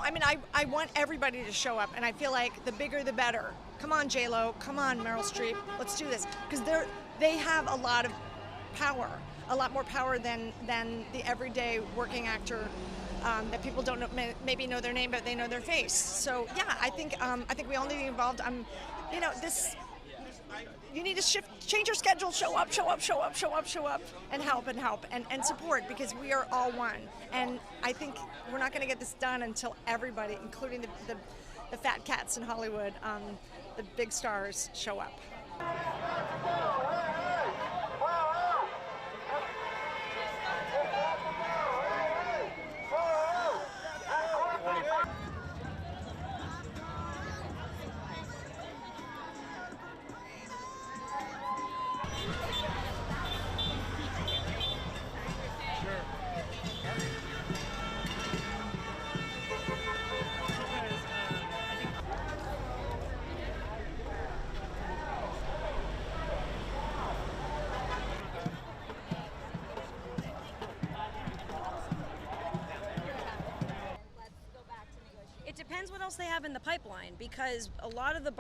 I mean, I want everybody to show up, and I feel like the bigger the better. Come on, J.Lo. Come on, Meryl Streep. Let's do this. Because they have a lot of power, a lot more power than the everyday working actor that people don't know, maybe know their name, but they know their face. So yeah, I think we all need to be involved. You know, this. You need to change your schedule, show up, and help and support, because we are all one. And I think we're not going to get this done until everybody, including the fat cats in Hollywood, the big stars, show up. It depends what else they have in the pipeline, because a lot of the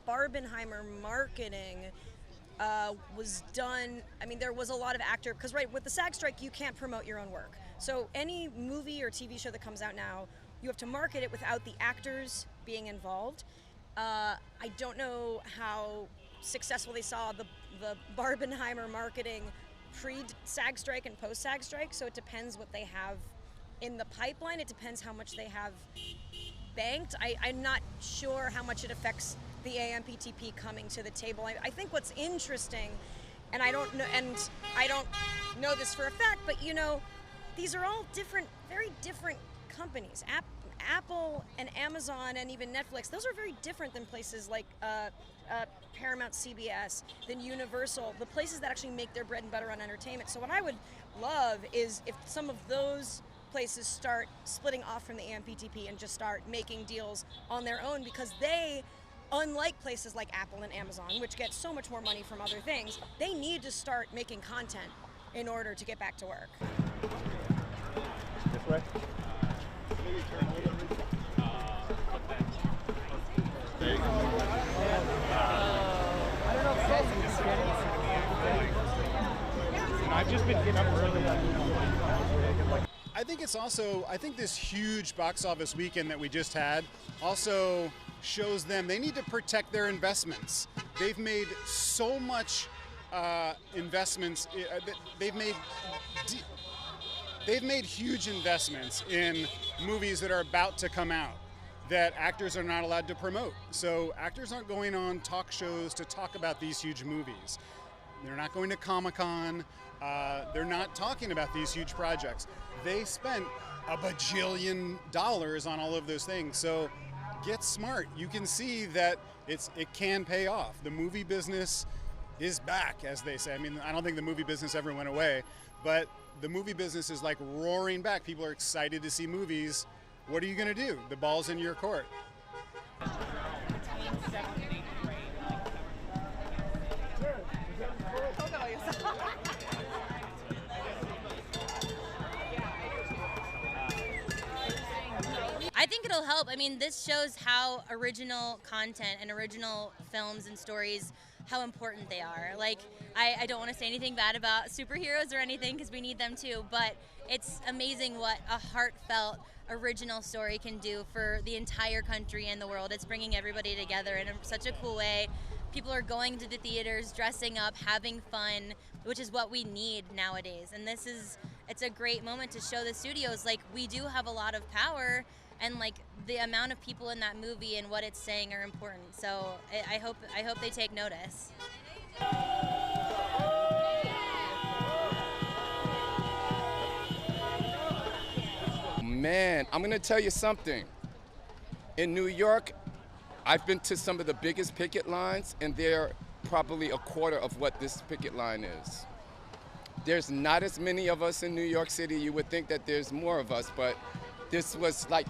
Barbenheimer marketing was done. I mean, there was a lot of actor, because right, with the SAG strike, you can't promote your own work. So any movie or TV show that comes out now, you have to market it without the actors being involved. I don't know how successful they saw the Barbenheimer marketing pre-SAG strike and post-SAG strike, so it depends what they have in the pipeline. It depends how much they have banked. I'm not sure how much it affects the AMPTP coming to the table. I think what's interesting, and I don't know this for a fact, but you know, these are all different, very different companies. Apple and Amazon and even Netflix, those are very different than places like Paramount, CBS, than Universal, the places that actually make their bread and butter on entertainment. So what I would love is if some of those places start splitting off from the AMPTP and just start making deals on their own, because they, unlike places like Apple and Amazon, which get so much more money from other things, they need to start making content in order to get back to work. This way? There you go. I don't know if I've just been getting up early. I think this huge box office weekend that we just had also shows them they need to protect their investments. They've made so much investments. They've made huge investments in movies that are about to come out that actors are not allowed to promote. So actors aren't going on talk shows to talk about these huge movies. They're not going to Comic-Con. They're not talking about these huge projects. They spent $1 bajillion on all of those things. So get smart. You can see that it can pay off. The movie business is back, as they say. I mean, I don't think the movie business ever went away, but the movie business is like roaring back. People are excited to see movies. What are you going to do? The ball's in your court. I think it'll help. I mean, this shows how original content and original films and stories, how important they are. Like, I don't want to say anything bad about superheroes or anything, because we need them too, but it's amazing what a heartfelt, original story can do for the entire country and the world. It's bringing everybody together in such a cool way. People are going to the theaters, dressing up, having fun, which is what we need nowadays. And it's a great moment to show the studios, like, we do have a lot of power, and like the amount of people in that movie and what it's saying are important. So I hope they take notice. Man, I'm gonna tell you something. In New York, I've been to some of the biggest picket lines, and they're probably a quarter of what this picket line is. There's not as many of us in New York City. You would think that there's more of us, but this was like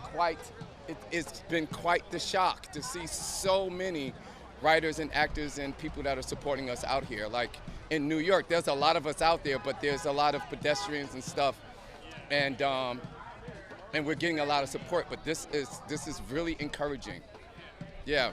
it's been quite the shock to see so many writers and actors and people that are supporting us out here. Like in New York, there's a lot of us out there, but there's a lot of pedestrians and stuff. And and we're getting a lot of support. But this is really encouraging. Yeah.